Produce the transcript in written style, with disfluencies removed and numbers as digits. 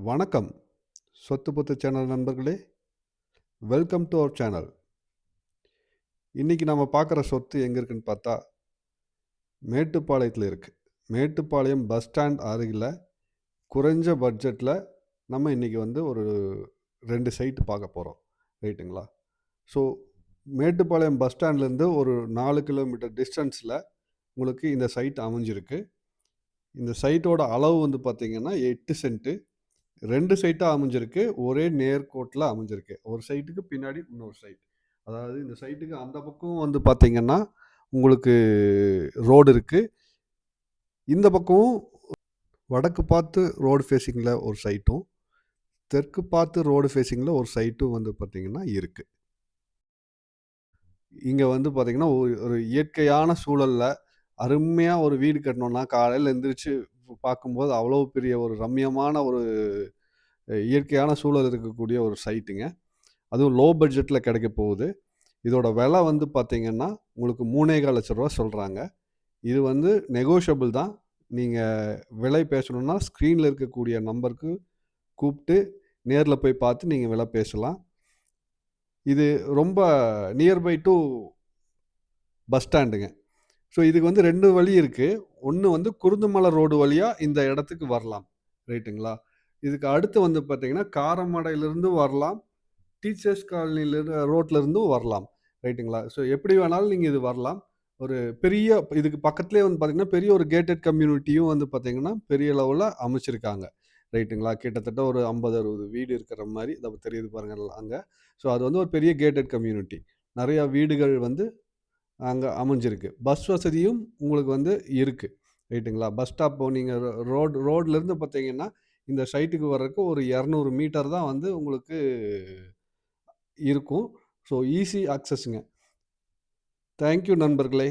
வணக்கம். சொத்து பொத்து சேனல் நண்பர்களே, வெல்கம் டு அவர் சேனல். இன்னைக்கு நம்ம பார்க்குற சொத்து எங்க இருக்குன்னு பார்த்தா, மேட்டுப்பாளையத்தில இருக்கு. மேட்டுப்பாளையம் பஸ் ஸ்டாண்ட் அருகில குறைஞ்ச பட்ஜெட்ல நம்ம இன்னைக்கு வந்து ஒரு 2 சைட் பார்க்க போறோம். ரைட்டுங்களா? ஸோ மேட்டுப்பாளையம் பஸ் ஸ்டாண்ட்லேருந்து ஒரு 4 கிலோமீட்டர் டிஸ்டன்ஸ்ல உங்களுக்கு இந்த சைட் அமைஞ்சிருக்கு. இந்த சைட்டோட அளவு வந்து பார்த்தீங்கன்னா 8 சென்ட். 2 சைட்டா அமைஞ்சிருக்கு. ஒரே நேர்கோட்டுல அமைஞ்சிருக்கு. ஒரு சைட்டுக்கு பின்னாடி இன்னொரு சைட். அதாவது இந்த சைட்டுக்கு அந்த பக்கம் வந்து பார்த்தீங்கன்னா, உங்களுக்கு ரோடு இருக்கு. இந்த பக்கம் வடக்கு பார்த்து ரோடு ஃபேசிங்ல ஒரு சைட்டும், தெற்கு பார்த்து ரோடு ஃபேசிங்ல ஒரு சைட்டும் வந்து பார்த்தீங்கன்னா இருக்கு. இங்க வந்து பார்த்தீங்கன்னா, ஒரு ஒரு இயற்கையான சூழல்ல அருமையா ஒரு வீடு கட்டணும்னா, காலையில எந்திரிச்சு பார்க்கும்போது அவ்வளோ பெரிய ஒரு ரம்மியமான ஒரு இயற்கையான சூழல் இருக்கக்கூடிய ஒரு சைட்டுங்க. அதுவும் லோ பட்ஜெட்ல கிடைக்க போகுது. இதோட விலை வந்து பார்த்தீங்கன்னா, உங்களுக்கு ரூ. 3,50,000 சொல்றாங்க. இது வந்து நெகோஷியபிள் தான். நீங்க விலை பேசணும்னா, ஸ்க்ரீன்ல இருக்கக்கூடிய நம்பருக்கு கூப்ட்டு, நேர்ல போய் பார்த்து நீங்க விலை பேசலாம். இது ரொம்ப நியர்பை டூ பஸ் ஸ்டாண்டுங்க. ஸோ இதுக்கு வந்து 2 வழி இருக்கு. ஒண்ணு வந்து குருந்தமலை ரோடு வழியா இந்த இடத்துக்கு வரலாம். ரைட்டுங்களா? இதுக்கு அடுத்து வந்து பார்த்தீங்கன்னா, காரமடையிலிருந்து வரலாம். டீச்சர்ஸ் காலனில ரோட்ல இருந்தும் வரலாம். ரைட்டுங்களா? ஸோ எப்படி வேணாலும் நீங்க இது வரலாம். ஒரு பெரிய இதுக்கு பக்கத்திலேயே வந்து பார்த்தீங்கன்னா, பெரிய ஒரு கேட்டட் கம்யூனிட்டியும் வந்து பார்த்தீங்கன்னா, பெரிய லெவல்ல அமைச்சிருக்காங்க. ரைட்டுங்களா? கிட்டத்தட்ட ஒரு 50, 60 வீடு இருக்கிற மாரி இதோ தெரியுது பாருங்க அங்க. ஸோ அது வந்து ஒரு பெரிய கேட்டட் கம்யூனிட்டி. நெறைய வீடுகள் வந்து அங்க அமைஞ்சிருக்கு. பஸ் வசதியும் உங்களுக்கு வந்து இருக்கு. ரைட்டுங்களா? பஸ் ஸ்டாப் நீங்க ரோட்லருந்து பார்த்தீங்கன்னா, இந்த சைட்டுக்கு வர்றதுக்கு ஒரு 200 மீட்டர் தான் வந்து உங்களுக்கு இருக்கும். ஸோ ஈஸி அக்சஸ்ங்க. தேங்க் யூ நண்பர்களே!